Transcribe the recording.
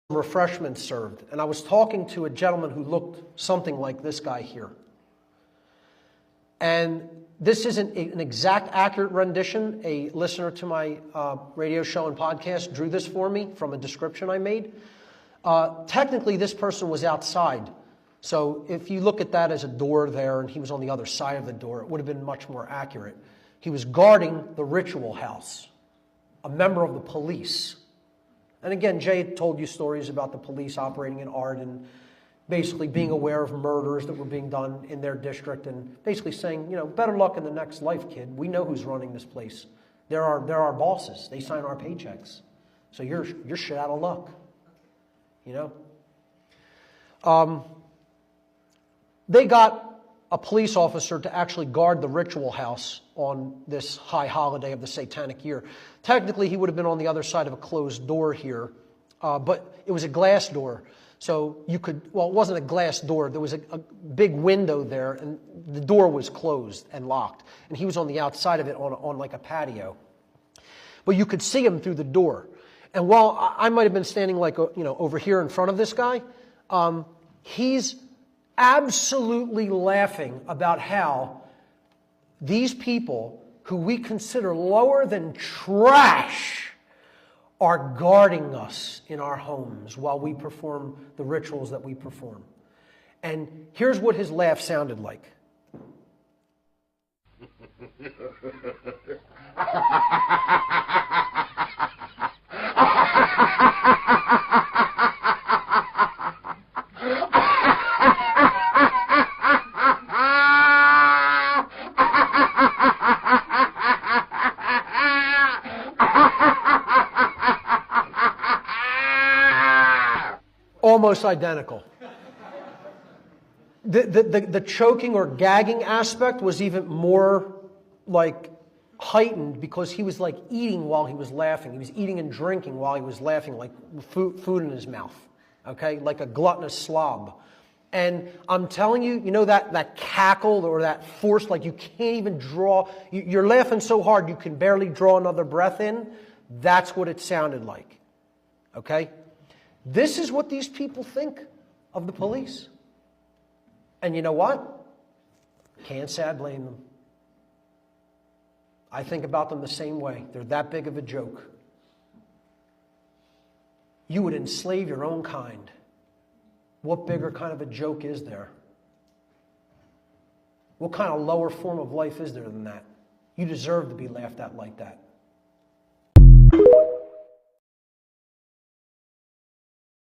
refreshments served, and I was talking to a gentleman who looked something like this guy here. And this isn't an exact accurate rendition. A listener to my radio show and podcast drew this for me from a description I made. Technically, this person was outside. So if you look at that as a door there and he was on the other side of the door, it would have been much more accurate. He was guarding the ritual house, a member of the police. And again, Jay told you stories about the police operating in art and basically being aware of murders that were being done in their district and basically saying, better luck in the next life, kid. We know who's running this place. They're our bosses. They sign our paychecks. So you're shit out of luck. They got a police officer to actually guard the ritual house on this high holiday of the Satanic year. Technically, he would have been on the other side of a closed door here, but it was a glass door. So it wasn't a glass door. There was a big window there, and the door was closed and locked. And he was on the outside of it on like a patio. But you could see him through the door. And while I might have been standing over here in front of this guy, he's absolutely laughing about how these people who we consider lower than trash are guarding us in our homes while we perform the rituals that we perform. And here's what his laugh sounded like. Almost identical. The choking or gagging aspect was even more heightened because he was eating while he was laughing. He was eating and drinking while he was laughing, like food in his mouth, okay, like a gluttonous slob. And I'm telling you, that cackle or that force, you can't even draw. You're laughing so hard you can barely draw another breath in. That's what it sounded like, okay? This is what these people think of the police. And you know what? Can't say I blame them. I think about them the same way. They're that big of a joke. You would enslave your own kind. What bigger kind of a joke is there? What kind of lower form of life is there than that? You deserve to be laughed at like that.